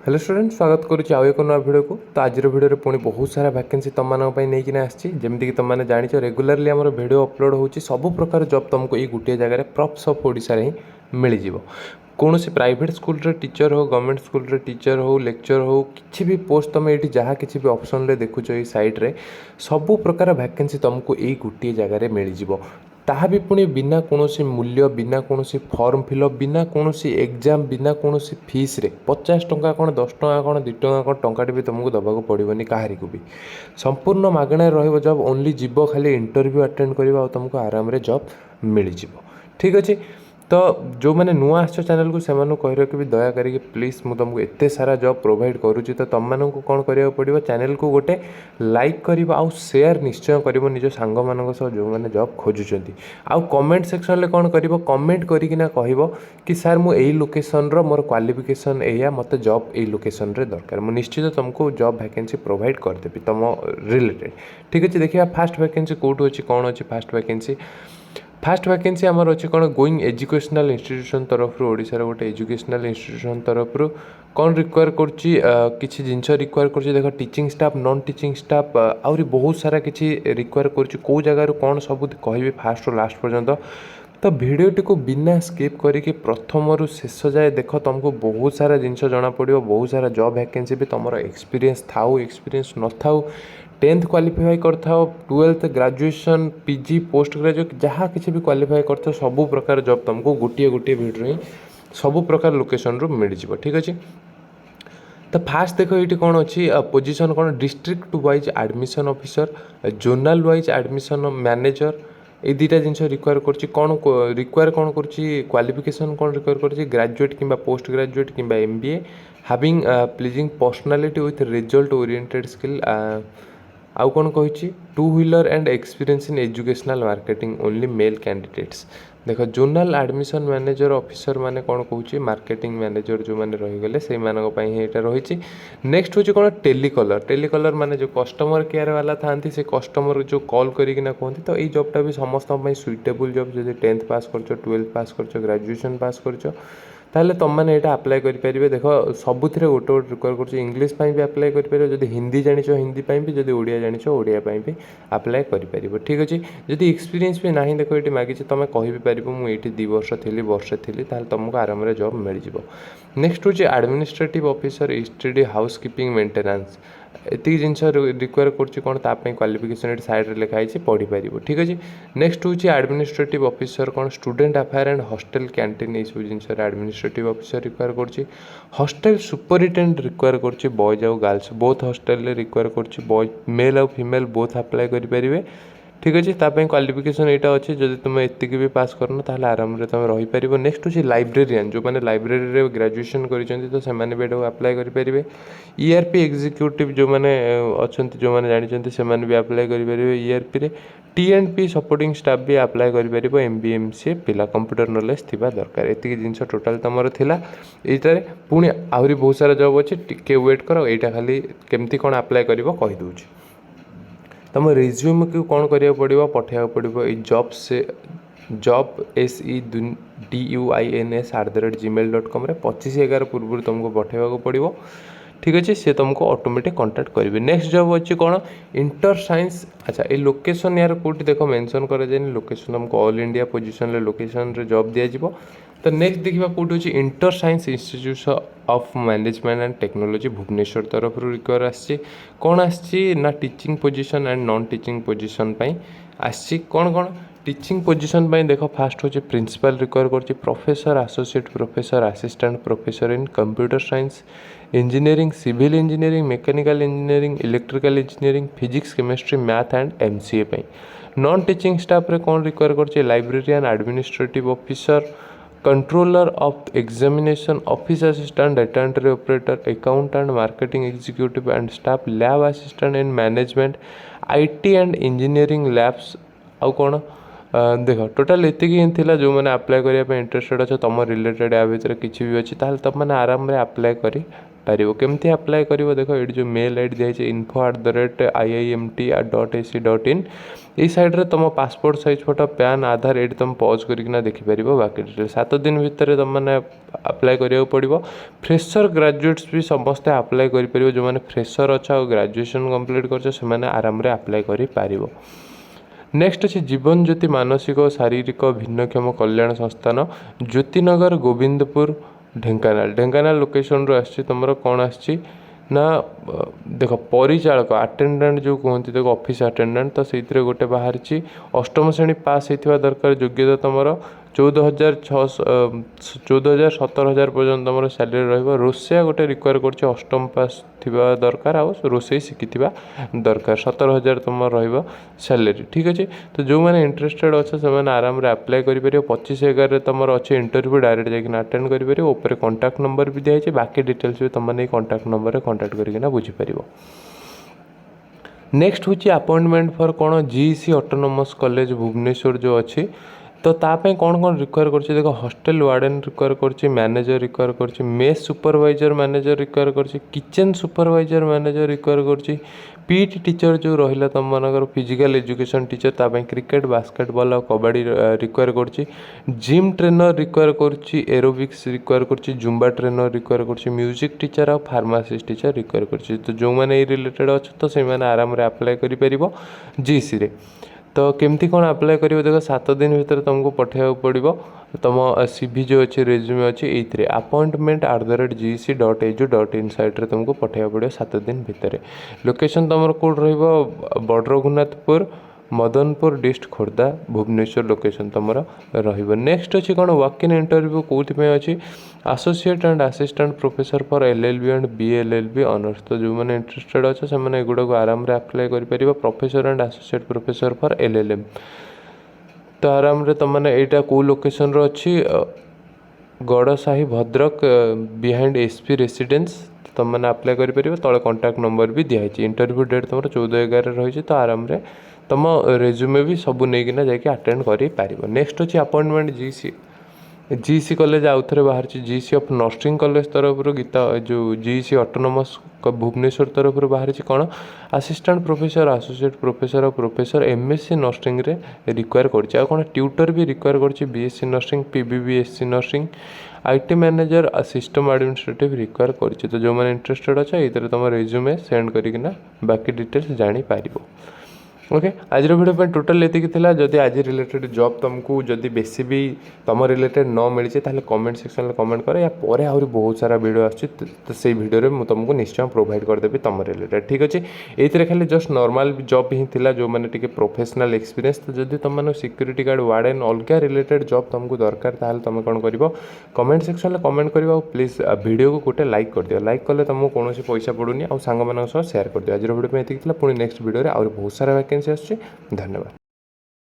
Hello student स्वागत करुच्ची आउ एक नुआ भिडियो को। तो आज भिडियो पुणी बहुत सारा वैकेंसी तुम नहीं आमती तुमने जान रेगुलारली आम भिडियो अपलोड हो सब प्रकार जॉब तुमको ये गोटे जगह प्रॉप्स ऑफ ओडिशा ही मिल जाव। कौन सी प्राइवेट स्कूल रे टीचर हो गवर्नमेंट स्कूल रे टीचर हो लेक्चर हो किसी भी पोस्ट तुम ये जहाँ किसी भी ऑप्शन रे देखुच ये साइट रे सबू प्रकार वैकेंसी तुमको ये गोटे जगह मिल जाव। ताहा भी पुणी बिना कौन मूल्य बिना कौन फॉर्म फिलअप बिना कौन एग्जाम बिना कौन फीस रे 50 टंका कौन 10 टंका कौन 2 टंका कौन टंकाटे भी तुमको दबाक पड़ोनी कहारी को भी संपूर्ण मागଣା रहिबो जॉब ओनली जीव खाली इंटरव्यू अटेंड करवा तुमको आराम रे जॉब मिल जिवो। ठीक अच्छे तो जो मैंने नुआ आस चैनल को से कह कि दया करके प्लीज मुझे तुमको एत सारा जॉब प्रोवाइड करुच्ची तो तुम मानक कौन करा पड़ो चैनल को गोटे लाइक कर सेयार निश्चय कर निज सांग मान जो मैंने जॉब खोजुंट आउ कमेंट सेक्शन में कौन कर कमेंट करना कह कि सार मुझे लोकेशन मोर क्वालिफिकेशन एया मत जॉब ये लोकेशन रे दरकार मुझे निश्चित तुमको जॉब वैकेंसी प्रोवाइड करदेवी तुम रिलेटेड। ठीक अच्छे देखिए फास्ट वैकेंसी कौटू अच्छी कौन अच्छी फास्ट वैकेंसी आमर अच्छे कौन गोइंग एजुकेशनल इंस्टीट्यूशन तरफ ओडिशार गोटे एजुकेशनल इंस्टीट्यूशन तरफ कौन रिक्वायर करछि किछि जिनस रिक्वायर करछि देख teaching staff non teaching staff आउरी बहुत सारा किछि रिक्वायर करछि कौ जगार कौन सब कहबी फास्ट रु लास्ट पर्यंत। तो भिडियोटी को बिना स्किप करके प्रथम रु शेष जाए देख तुमको बहुत सारा जिनस जना पड़ो बहुत सारा जॉब वैकेंसी भी तुम एक्सपीरियंस थाउ एक्सपीरियंस न थाउ 10th क्वालिफाई करथाओ 12th graduation PG post graduate जहाँ किसी भी क्वालिफाई करथाओ सबू प्रकार जॉब तुमको गोटे गोटे भिडियो ही सबू प्रकार लोकेशन रू मिल जाव। ठीक अच्छे तो फास्ट देख ये कौन अच्छी पोजीशन कौन district wise admission officer zonal wise admission manager ये दुटा जिन रिक्वायर रिक्वायर कौन क्वालिफिकेशन कौन रिक्वायर कर ग्रेजुएट कि पोस्ट ग्रेजुएट कि MBA having pleasing personality with result oriented skill आउ कौन कही 2 wheeler and experience in educational marketing only male candidates. देख जोनल एडमिशन मैनेजर ऑफिसर माने कौन कहूँ मार्केटिंग मैनेजर जो मैंने रहीगले से रही। नेक्स्ट हूँ कौन टेलीकलर माने जो कस्टमर केयर वाला था से कस्टमर जो कॉल करना कहते तो ये जॉबटा भी समस्त सुइटेबल जॉब जब 10th पास कर 12th पास कर ग्रेजुएशन पास कर ताहले तुम मैंने यहाँ अप्लाई करेंगे। देख सबुथ गोटे गोटे रिक्वायर कर इंग्लीश भी अप्लाई करेंगे जब हिंदी जानिच हिंदी भी जब ओडिया जानिच ओडिया भी अप्लाई करेंगे। ठीक अच्छे जदि एक्सपीरियंस भी ना देख ये मागी तुम कह भी पार मुझे 2 वर्ष थी वर्षे थी तुमको आराम रे जॉब मिल जाव। नेक्स्ट हूँ administrative officer STD house keeping maintenance एति जिन रिक्वायर कर क्वालिफिकेशन ये साइड लिखाई पढ़ी पार। ठीक अच्छे नेक्स्ट हूँ एडमिनिस्ट्रेटिव ऑफिसर कौन student affair and hostel canteen ये सब जिन एडमिनिस्ट्रेटिव ऑफिसर रिक्वायर कर हॉस्टल सुपरिटेडेंट रिक्वायर कर बॉयज आउ गर्ल्स बोथ हॉस्टल रिक्वायर कर बॉय मेल आउ फीमेल बोथ अप्लाई करेंगे। ठीक अच्छे तापाई क्वालिफिकेशन यहाँ अच्छे जब तुम एति भी पास करन ताहले आराम रे तुम रहीपर। नेक्स्ट हूँ लाइब्रेरियन जो मैंने लाइब्रेरी ग्रेजुएशन कर तो से भी अप्लाई करेंगे। ERP एग्जीक्यूटिव जो मैंने अच्छा जो मैंने जानते से भी अप्लाई करेंगे। ERP रे T&P सपोर्टिंग स्टाफ भी अप्लाई करेंगे। MBA MCA पिला कंप्यूटर नॉलेज थिबा दरकार एति जिन टोटाल तुम थिला ये पुणी आहरी बहुत सारा जॉब अच्छे टिके वेट कर यहाँ खाली केमती कौन अप्लाई कर कहीदे तुम रिज्यूम को कौन करा पड़ो पठाया पड़ो जॉब से जॉब SEDUINS@gmail.com 25/11 पूर्व तुमको पठाइबा पड़ो। ठीक अच्छे सी तुमको ऑटोमेटिक कांटेक्ट करेंगे। नेक्स्ट जॉब अच्छी कौन इंटर साइंस। अच्छा ये लोकेशन यार कौटी देख मेंशन कराए लोकेशन तुमको ऑल इंडिया पोजीशन लोकेशन रे जॉब दिज्व। तो नेक्स्ट देखा कौटी अच्छी Interscience Institute of Management and Technology Bhubaneswar तरफ रिक्वायर आसी कौन ना teaching position and non teaching position आसी कौन टीचिंग पोजीशन देख फास्ट हूँ प्रिंसिपल रिक्वायर कर professor associate professor assistant professor in computer science engineering civil engineering mechanical engineering electrical engineering physics chemistry math and MCA। Non teaching staff रे कौन require कर librarian administrative officer controller of examination office assistant data entry operator accountant marketing executive and staff lab assistant in management IT and engineering labs आउ कौन देख total ये जो मैंने apply करने इंटरेस्टेड अच्छे तुम रिलेटेड या भर किसी भी अच्छी तुम मैंने आराम रे अप्लाई कर पारिबो। केमती अप्लाई करिवो देखो ये जो मेल आईडी दिया info@iimt.ac.in ये साइड रे तुम पासपोर्ट साइज फोटो पैन आधार ये तुम पॉज करना देखिपर बाकी डिटेल 7 दिन भितर तुम मैंने अप्लाई करिया पड़ो। फ्रेशर ग्रेजुएट्स भी समस्ते अप्लाई करें जो मैंने फ्रेशर अच्छा और ग्रेजुएशन कंप्लीट कर आराम रे अप्लाई कर। नेक्स्ट अच्छे जीवन ज्योति मानसिक और शारीरिक भिन्नक्षम कल्याण संस्थान ज्योतिनगर गोविंदपुर ढेंकानाल लोकेशन रू आसी तुम कौन आसी ना देख परिचालक अटेंडेंट जो कहते देखो ऑफिस अटेंडेंट तो से गोटे बाहर अष्टम श्रेणी पास होता दरकार योग्यता तुम 14,000 पर्यटन तुम सैलरी रोसैया गोटे रिक्वायर कर अष्टम पास थिबा दरकार आ रोसई शिखि दरकार 17,000 तुम रैलरी ठीक अच्छे। तो जो मैंने इंटरेस्टेड अच्छे से आराम रे अप्लाई कर 25/11 तुम अच्छे इंटरव्यू डायरेक्ट जाकर अटेंड कर कॉन्टैक्ट नंबर भी दिखाई बाकी डिटेल्स भी तुमने कॉन्टैक्ट नंबर कॉन्टैक्ट करके बुझीपर। नेक्स्ट हूँ अपॉइंटमेंट फॉर कौन जीईसी ऑटोनोमस कॉलेज भुवनेश्वर जो अच्छी तो तापाई कौन कौन रिक्वायर कर देखो हॉस्टल वार्डन रिक्वायर कर मैनेजर रिक्वायर कर मेस सुपरवाइजर मैनेजर रिक्वायर कर किचन सुपरवाइजर मैनेजर रिक्वायर कर पीटी टीचर जो रहा तुम मनकर फिजिकल एजुकेशन टीचर तापाई क्रिकेट बास्केटबॉल और कबड्डी रिक्वायर कर जिम ट्रेनर रिक्वायर कर एरोबिक्स रिक्वायर कर जुम्बा ट्रेनर रिक्वायर कर म्यूजिक टीचर और फार्मासिस्ट टीचर रिक्वायर कर तो जो मैंने रिलेटेड अच्छे तो से आराम रे अप्लाई कर जीसी रे। तो केमती कौन अप्लाई कर देखो 7 दिन भितर तुमको पठाइबा पड़ो तुम सीवी जो अच्छे रेज्यूमे अच्छे ये appointment@gec.edu.in साइट तुमको पठाइबा पड़ो 7 दिन भितर। लोकेशन तुम कौट बड़ रघुनाथपुर मदनपुर डिस्ट खोर्धा भुवनेश्वर लोकेशन तुम नेक्स्ट अच्छी कौन वॉक इन इंटरव्यू कौन अच्छी associate and assistant professor for LLB and BLLB honours तो जो मैंने इंटरेस्टेड अच्छे से एगुड़ा को आराम रे अप्लाई कर professor and associate professor for LLM तो आराम रे तुमने यहाँ कौ लोकेशन अच्छी गड़साही भद्रक बिहाइंड एसपी रेसिडेंस तुम मैंने अप्लाई कर तले कॉन्टैक्ट नंबर भी दिखाई इंटरव्यू डेट तुम 14/11 रही तो आराम रे तुम रेज्यूमे भी सबू नहीं जाकि अटेंड कर। नेक्स्ट अच्छी अपॉइंटमेंट जीसी कॉलेज आउ थे बाहर जीसी ऑफ नर्सिंग कॉलेज तरफ गीता जो जीसी ऑटोनोमस भुवनेश्वर तरफ बाहर कौन असिस्टेंट प्रोफेसर एसोसिएट प्रोफेसर और प्रोफेसर एमएससी नर्सिंग रे रिक्वायर कर कौन ट्यूटर भी रिक्वायर कर BSc nursing PBBSc nursing IT manager system administrative require कर तो जो मैंने इंटरेस्टेड अच्छे ये तुम रेज्यूमे सेंड करना बाकी डिटेल्स जापर। ओके आज वीडियो पे टोटल ये जदि आज रिलेटेड जॉब तुमको जदि बेसी भी तुम रिलेटेड न मिली ताहले कमेंट सेक्शन में कमेंट कर या पर आहरी बहुत सारा वीडियो आछी तो से वीडियो में तुमको निश्चय प्रोवाइड करदेवी तुम रिलेटेड ठीक अच्छे। ये खाली जस्ट नॉर्मल जॉब ही थिला जो मैंने टिके प्रोफेशनल एक्सपीरियंस तो जदि तुम सिक्यूरीटी गार्ड वार्डन अलग रिलेटेड जॉब तुमको दरकार ताहले तुम कौन कर कमेंट सेक्शन में कमेंट कर प्लीज वीडियो को गोटे लाइक कर दियो लाइक कले तुमको कौन पैसा पड़ूनी आ सांग सेयार कर दियो। आज वीडियो में ये पुणी नेक्स्ट वीडियो में बहुत सारा वैकेंसी आसुच्छी। धन्यवाद।